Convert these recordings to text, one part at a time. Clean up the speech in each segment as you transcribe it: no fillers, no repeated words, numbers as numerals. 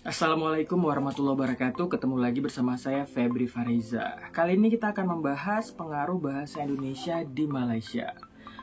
Assalamualaikum warahmatullahi wabarakatuh. Ketemu lagi bersama saya Febri Fariza. Kali ini kita akan membahas pengaruh bahasa Indonesia di Malaysia.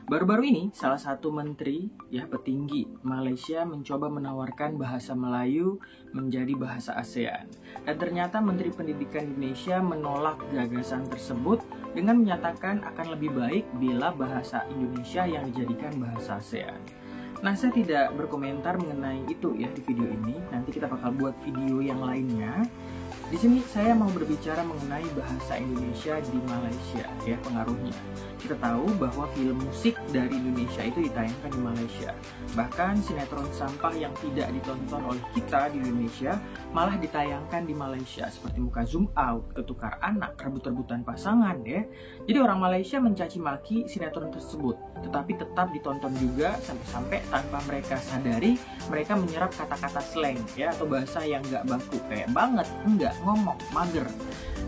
Baru-baru ini salah satu menteri petinggi Malaysia mencoba menawarkan bahasa Melayu menjadi bahasa ASEAN. Dan ternyata Menteri Pendidikan Indonesia menolak gagasan tersebut dengan menyatakan akan lebih baik bila bahasa Indonesia yang dijadikan bahasa ASEAN. Nah, saya tidak berkomentar mengenai itu ya di video ini. Nanti kita bakal buat video yang lainnya. Di sini saya mau berbicara mengenai bahasa Indonesia di Malaysia ya, pengaruhnya. Kita tahu bahwa film musik dari Indonesia itu ditayangkan di Malaysia. Bahkan sinetron sampah yang tidak ditonton oleh kita di Indonesia malah ditayangkan di Malaysia, seperti Muka Zoom Out, Ketukar Anak, Rebut-rebutan Pasangan ya. Jadi orang Malaysia mencaci maki sinetron tersebut, tetapi tetap ditonton juga sampai-sampai tanpa mereka sadari mereka menyerap kata-kata slang ya, atau bahasa yang nggak baku kayak banget, enggak, ngomong, mager.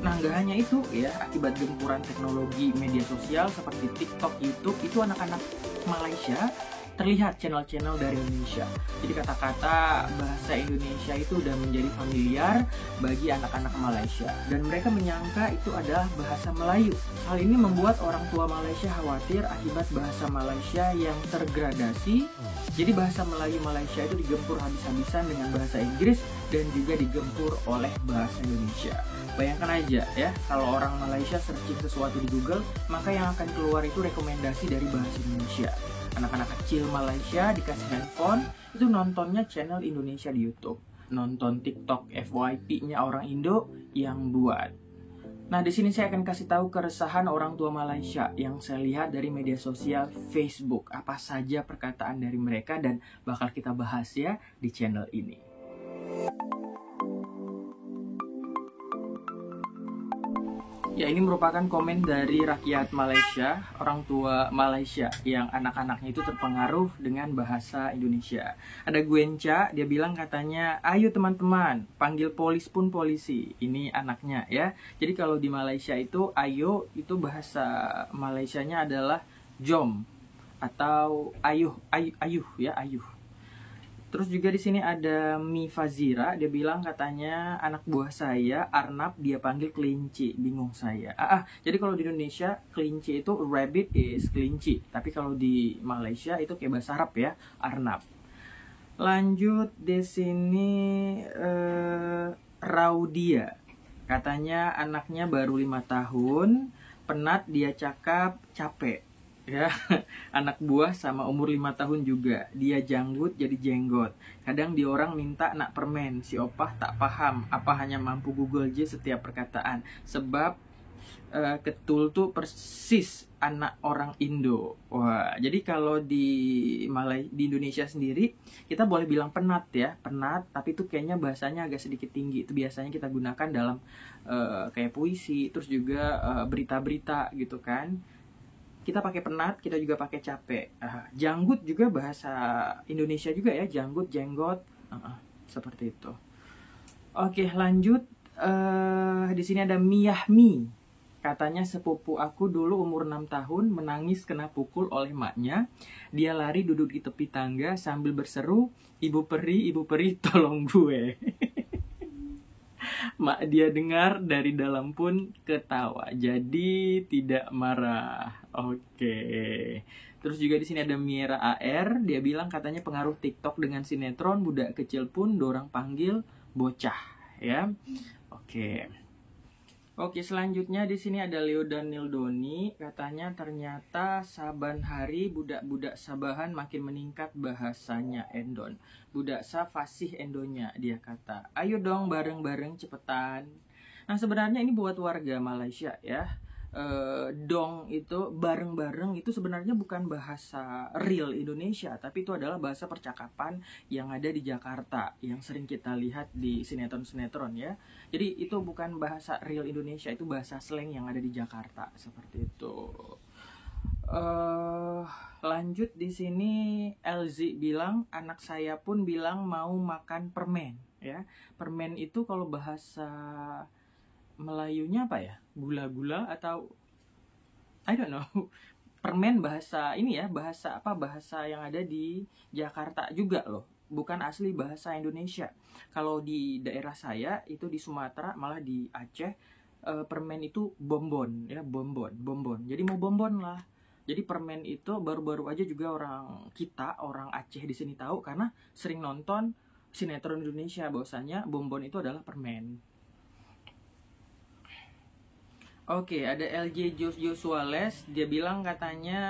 Nah, nggak hanya itu ya, akibat gempuran teknologi media sosial seperti TikTok, YouTube, itu anak-anak Malaysia terlihat channel-channel dari Indonesia. Jadi kata-kata bahasa Indonesia itu udah menjadi familiar bagi anak-anak Malaysia, dan mereka menyangka itu adalah bahasa Melayu. Hal ini membuat orang tua Malaysia khawatir akibat bahasa Malaysia yang tergradasi. Jadi bahasa Melayu Malaysia itu digempur habis-habisan dengan bahasa Inggris dan juga digempur oleh bahasa Indonesia. Bayangkan aja ya, kalau orang Malaysia searching sesuatu di Google, maka yang akan keluar itu rekomendasi dari bahasa Indonesia. Anak-anak kecil Malaysia dikasih handphone, itu nontonnya channel Indonesia di YouTube. Nonton TikTok FYP-nya orang Indo yang buat. Nah, di sini saya akan kasih tahu keresahan orang tua Malaysia yang saya lihat dari media sosial Facebook. Apa saja perkataan dari mereka dan bakal kita bahas ya di channel ini. Ya, ini merupakan komen dari rakyat Malaysia, orang tua Malaysia yang anak-anaknya itu terpengaruh dengan bahasa Indonesia. Ada Gwenca, dia bilang katanya, ayo teman-teman, panggil polis pun polisi. Ini anaknya ya. Jadi kalau di Malaysia itu, ayo itu bahasa Malaysianya adalah jom atau ayuh, ayuh ya, ayuh. Terus juga di sini ada Mi Fazira, dia bilang katanya anak buah saya Arnab dia panggil kelinci, bingung saya. Jadi kalau di Indonesia kelinci itu rabbit is kelinci, tapi kalau di Malaysia itu kayak bahasa Arab ya, Arnab. Lanjut di sini Raudia, katanya anaknya baru 5 tahun, penat dia cakap capek. Ya, anak buah sama umur 5 tahun juga. Dia janggut jadi jenggot. Kadang dia orang minta nak permen. Si opah tak paham. Apa hanya mampu Google aja setiap perkataan. Sebab ketul tuh persis anak orang Indo. Wah, jadi kalau di Indonesia sendiri kita boleh bilang penat ya, penat, tapi itu kayaknya bahasanya agak sedikit tinggi. Itu biasanya kita gunakan dalam kayak puisi, terus juga berita-berita gitu kan. Kita pakai penat, kita juga pakai capek. Janggut juga bahasa Indonesia juga ya, janggut, jenggot, seperti itu. Oke, lanjut. Di sini ada Miyahmi. Katanya sepupu aku dulu umur 6 tahun menangis kena pukul oleh maknya. Dia lari duduk di tepi tangga sambil berseru, ibu peri, tolong gue. Mak dia dengar dari dalam pun ketawa, jadi tidak marah. Oke. Terus juga di sini ada Miera AR, dia bilang katanya pengaruh TikTok dengan sinetron budak kecil pun dorang panggil bocah ya. Oke. Oke, selanjutnya di sini ada Leo Daniel Doni, katanya ternyata saban hari budak-budak Sabahan makin meningkat bahasanya endon. Budak sa fasih endonya, dia kata. Ayo dong bareng-bareng cepetan. Nah, sebenarnya ini buat warga Malaysia ya. Dong itu bareng-bareng itu sebenarnya bukan bahasa real Indonesia, tapi itu adalah bahasa percakapan yang ada di Jakarta yang sering kita lihat di sinetron-sinetron ya. Jadi itu bukan bahasa real Indonesia, itu bahasa slang yang ada di Jakarta seperti itu. Lanjut di sini LZ bilang anak saya pun bilang mau makan permen ya. Permen itu kalau bahasa Melayunya apa ya? Gula-gula atau I don't know. Permen bahasa ini ya, bahasa apa? Bahasa yang ada di Jakarta juga loh. bukan asli bahasa Indonesia. Kalau di daerah saya itu di Sumatera, malah di Aceh, permen itu bonbon ya, bonbon. Jadi mau bonbon lah. Jadi permen itu baru-baru aja juga orang Aceh di sini tahu karena sering nonton sinetron Indonesia bahwasanya bonbon itu adalah permen. Oke, ada LJ Joshua Les, dia bilang katanya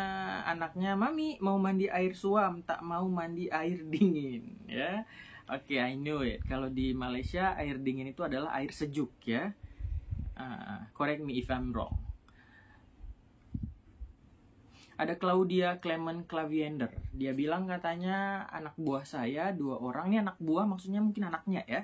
anaknya, "Mami mau mandi air suam, tak mau mandi air dingin." Ya. Oke, I know it. Kalau di Malaysia air dingin itu adalah air sejuk ya. Correct me if I'm wrong. Ada Claudia Clement Claviender. Dia bilang katanya anak buah saya 2 orang. Ini anak buah maksudnya mungkin anaknya ya.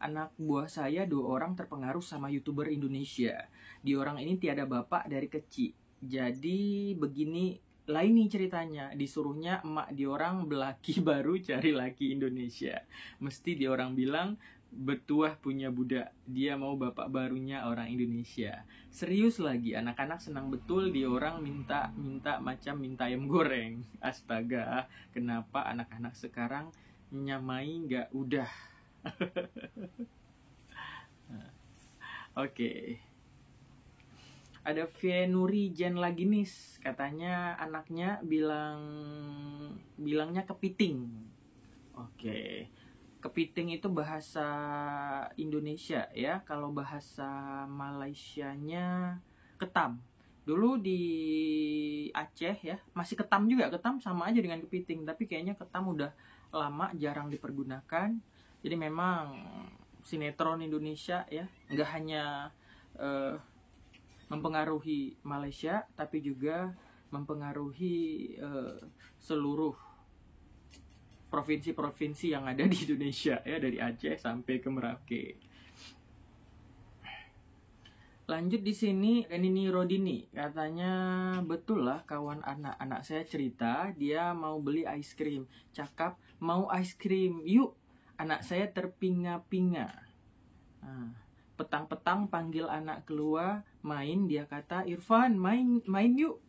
Anak buah saya 2 orang terpengaruh sama YouTuber Indonesia. Di orang ini tiada bapak dari kecil. Jadi begini lah ini ceritanya. Disuruhnya emak di orang belaki baru cari laki Indonesia. Mesti di orang bilang betuah punya budak. Dia mau bapak barunya orang Indonesia. Serius lagi, anak-anak senang betul di orang minta macam minta ayam goreng. Astaga, kenapa anak-anak sekarang nyamai nggak udah. Oke. Ada Vienuri Jen Laginis, katanya anaknya bilangnya kepiting. Oke. Kepiting itu bahasa Indonesia ya. Kalau bahasa Malaysianya ketam. Dulu di Aceh ya, masih ketam juga. Ketam sama aja dengan kepiting, tapi kayaknya ketam udah lama jarang dipergunakan. Jadi memang sinetron Indonesia ya, nggak hanya mempengaruhi Malaysia, tapi juga mempengaruhi seluruh provinsi-provinsi yang ada di Indonesia ya, dari Aceh sampai ke Merauke. Lanjut di sini Renini Rodini, katanya betul lah kawan anak saya cerita dia mau beli ice cream. Cakap mau ice cream, yuk. Anak saya terpinga-pinga. Petang-petang panggil anak keluar main, dia kata, "Irfan, main yuk."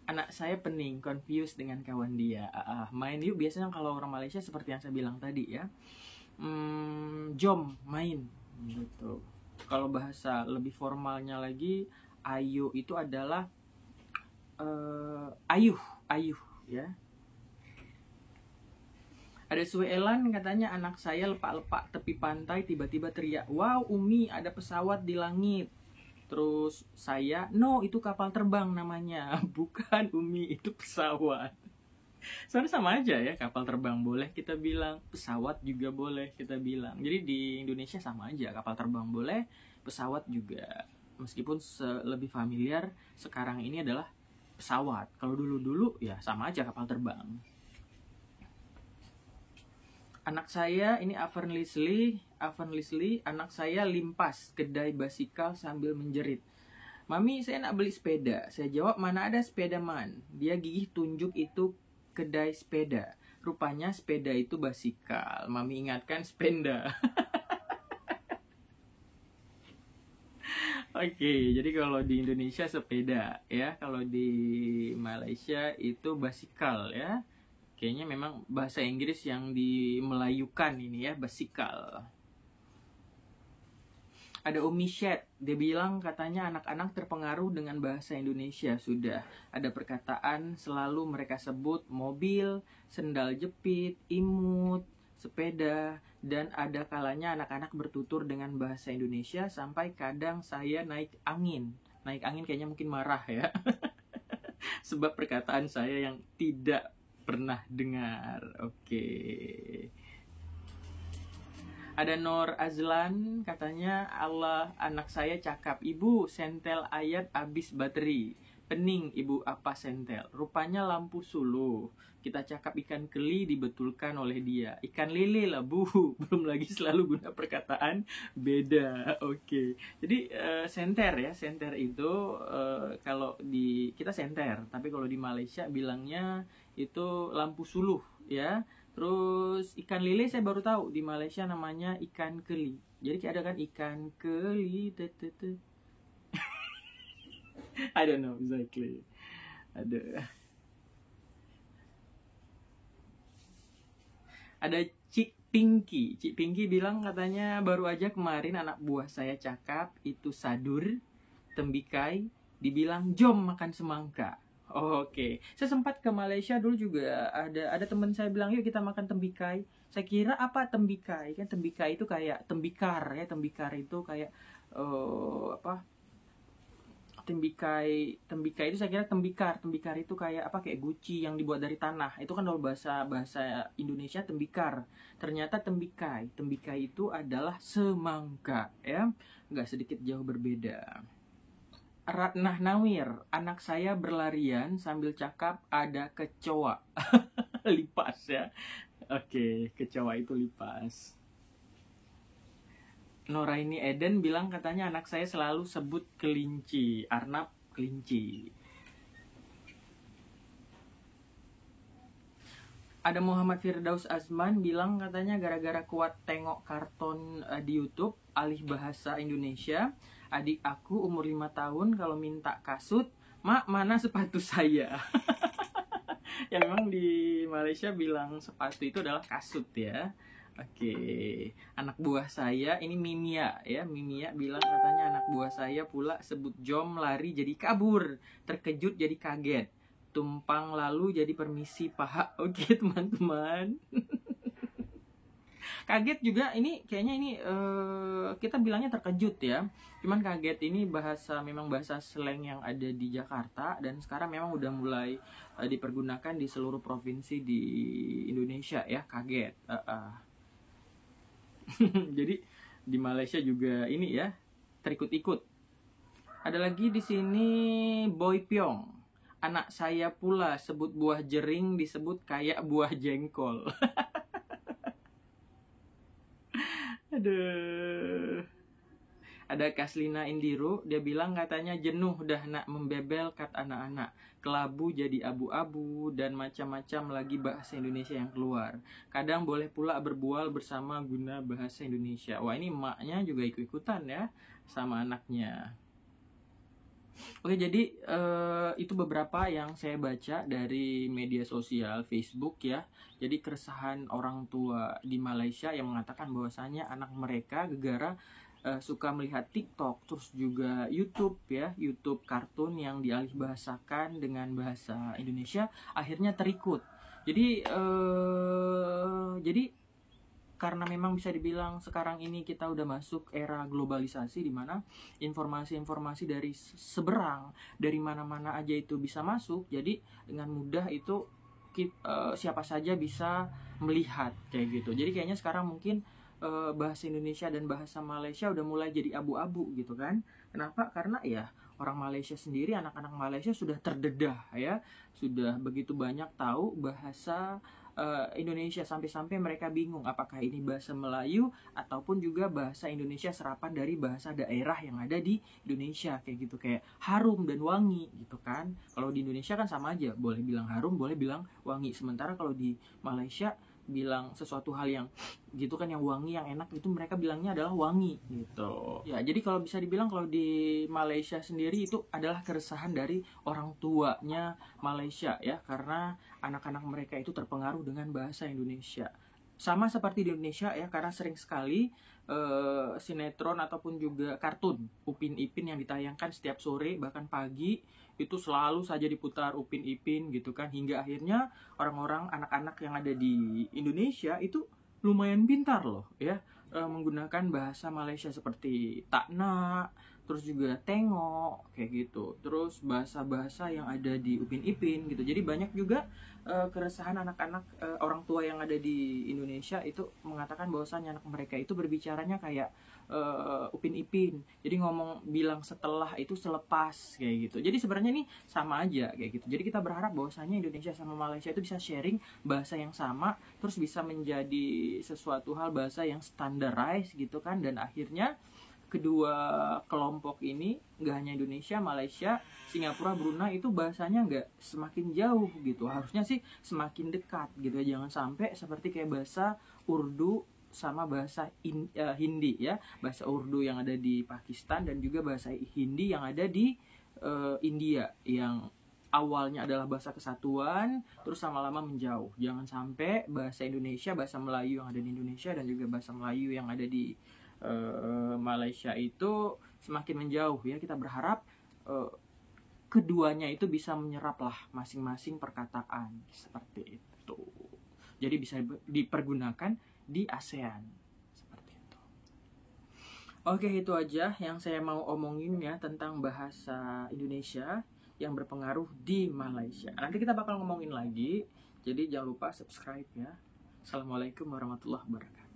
Anak saya pening, confused dengan kawan dia. Main yuk biasanya kalau orang Malaysia seperti yang saya bilang tadi ya. Jom main gitu. Kalau bahasa lebih formalnya lagi, ayo itu adalah ayuh ya. Ada Suelan, katanya anak saya lepak-lepak tepi pantai tiba-tiba teriak, "Wow, Umi, ada pesawat di langit." Terus saya, "No, itu kapal terbang namanya." "Bukan Umi, itu pesawat." Soalnya sama aja ya, kapal terbang boleh kita bilang, pesawat juga boleh kita bilang. Jadi di Indonesia sama aja, kapal terbang boleh, pesawat juga. Meskipun lebih familiar sekarang ini adalah pesawat. Kalau dulu-dulu ya sama aja kapal terbang. Anak saya ini Avan Leslie, anak saya limpas kedai basikal sambil menjerit, "Mami, saya nak beli sepeda." Saya jawab, "Mana ada sepeda man." Dia gigih tunjuk itu kedai sepeda. Rupanya sepeda itu basikal. Mami ingatkan sepeda. Oke, jadi kalau di Indonesia sepeda ya, kalau di Malaysia itu basikal ya. Kayaknya memang bahasa Inggris yang dimelayukan ini ya, basikal. Ada Umi Syed, dia bilang katanya anak-anak terpengaruh dengan bahasa Indonesia sudah. Ada perkataan selalu mereka sebut mobil, sendal jepit, imut, sepeda, dan ada kalanya anak-anak bertutur dengan bahasa Indonesia sampai kadang saya naik angin. Naik angin kayaknya mungkin marah ya. Sebab perkataan saya yang tidak pernah dengar. Oke. Ada Nur Azlan, katanya Allah, anak saya cakap, "Ibu, sentel ayat habis bateri." "Pening ibu, apa sentel?" "Rupanya lampu suluh." Kita cakap ikan keli, dibetulkan oleh dia, "Ikan lele lah bu." Belum lagi selalu guna perkataan beda. Oke. Jadi senter ya, senter itu kalau di kita senter, tapi kalau di Malaysia bilangnya itu lampu suluh ya. Terus ikan lele saya baru tahu di Malaysia namanya ikan keli. Jadi ada kan ikan keli, I don't know exactly. Ada Pinky, Cik Pinky bilang katanya baru aja kemarin anak buah saya cakap itu sadur, tembikai, dibilang jom makan semangka. Oke, saya sempat ke Malaysia dulu juga ada teman saya bilang yuk kita makan tembikai. Saya kira apa tembikai? Kan tembikai itu kayak tembikar ya, tembikar itu kayak apa? Tembikai itu saya kira tembikar itu kayak apa, kayak guci yang dibuat dari tanah. Itu kan kalau bahasa Indonesia tembikar, ternyata tembikai itu adalah semangka ya, nggak sedikit jauh berbeda. Ratnah Nawir, anak saya berlarian sambil cakap ada kecoa. Lipas ya. Oke, kecoa itu lipas. Noraini Eden bilang katanya anak saya selalu sebut kelinci, Arnab kelinci. Ada Muhammad Firdaus Azman bilang katanya gara-gara kuat tengok karton di YouTube alih bahasa Indonesia, adik aku umur 5 tahun kalau minta kasut, mak mana sepatu saya. Ya memang di Malaysia bilang sepatu itu adalah kasut ya. Oke, anak buah saya ini Mimia ya. Mimia bilang katanya anak buah saya pula sebut jom lari jadi kabur, terkejut jadi kaget, tumpang lalu jadi permisi paha. Oke teman-teman. Kaget juga ini kayaknya ini kita bilangnya terkejut ya. Cuman kaget ini memang bahasa slang yang ada di Jakarta dan sekarang memang udah mulai dipergunakan di seluruh provinsi di Indonesia ya, kaget. Jadi di Malaysia juga ini ya terikut-ikut. Ada lagi di sini Boy Pyong. Anak saya pula sebut buah jering disebut kayak buah jengkol. Aduh. Ada Kaslina Indiru, dia bilang katanya jenuh dah nak membebel kat anak-anak. Kelabu jadi abu-abu dan macam-macam lagi bahasa Indonesia yang keluar. Kadang boleh pula berbual bersama guna bahasa Indonesia. Wah ini emaknya juga ikut-ikutan ya sama anaknya. Oke, jadi itu beberapa yang saya baca dari media sosial Facebook ya. Jadi keresahan orang tua di Malaysia yang mengatakan bahwasanya anak mereka gegara suka melihat TikTok, terus juga YouTube ya, YouTube kartun yang dialih bahasakan dengan bahasa Indonesia, akhirnya terikut. Jadi karena memang bisa dibilang sekarang ini kita udah masuk era globalisasi di mana informasi-informasi dari seberang, dari mana-mana aja itu bisa masuk. Jadi dengan mudah itu siapa saja bisa melihat kayak gitu. Jadi kayaknya sekarang mungkin bahasa Indonesia dan bahasa Malaysia udah mulai jadi abu-abu gitu kan. Kenapa? Karena ya orang Malaysia sendiri, anak-anak Malaysia sudah terdedah ya, sudah begitu banyak tahu bahasa Indonesia sampai-sampai mereka bingung apakah ini bahasa Melayu ataupun juga bahasa Indonesia serapan dari bahasa daerah yang ada di Indonesia kayak gitu, kayak harum dan wangi gitu kan. Kalau di Indonesia kan sama aja, boleh bilang harum, boleh bilang wangi. Sementara kalau di Malaysia bilang sesuatu hal yang gitu kan, yang wangi, yang enak itu mereka bilangnya adalah wangi gitu. Ya, jadi kalau bisa dibilang kalau di Malaysia sendiri itu adalah keresahan dari orang tuanya Malaysia ya, karena anak-anak mereka itu terpengaruh dengan bahasa Indonesia. Sama seperti di Indonesia ya, karena sering sekali sinetron ataupun juga kartun Upin Ipin yang ditayangkan setiap sore bahkan pagi itu selalu saja diputar Upin Ipin gitu kan, hingga akhirnya orang-orang, anak-anak yang ada di Indonesia itu lumayan pintar loh ya, menggunakan bahasa Malaysia seperti takna, terus juga tengok kayak gitu, terus bahasa-bahasa yang ada di Upin Ipin gitu. Jadi banyak juga keresahan anak-anak orang tua yang ada di Indonesia itu mengatakan bahwasannya anak mereka itu berbicaranya kayak Upin Ipin. Jadi ngomong bilang setelah itu selepas kayak gitu. Jadi sebenarnya ini sama aja kayak gitu. Jadi kita berharap bahwasanya Indonesia sama Malaysia itu bisa sharing bahasa yang sama, terus bisa menjadi sesuatu hal bahasa yang standarized gitu kan, dan akhirnya kedua kelompok ini, nggak hanya Indonesia, Malaysia, Singapura, Brunei, itu bahasanya nggak semakin jauh gitu, harusnya sih semakin dekat gitu ya. Jangan sampai seperti kayak bahasa Urdu sama bahasa Hindi ya, bahasa Urdu yang ada di Pakistan dan juga bahasa Hindi yang ada di India, yang awalnya adalah bahasa kesatuan, terus lama-lama menjauh. Jangan sampai bahasa Indonesia, bahasa Melayu yang ada di Indonesia dan juga bahasa Melayu yang ada di Malaysia itu semakin menjauh ya. Kita berharap keduanya itu bisa menyerap lah masing-masing perkataan seperti itu. Jadi bisa dipergunakan di ASEAN seperti itu. Oke, itu aja yang saya mau omongin ya tentang bahasa Indonesia yang berpengaruh di Malaysia. Nanti kita bakal ngomongin lagi. Jadi jangan lupa subscribe ya. Assalamualaikum warahmatullahi wabarakatuh.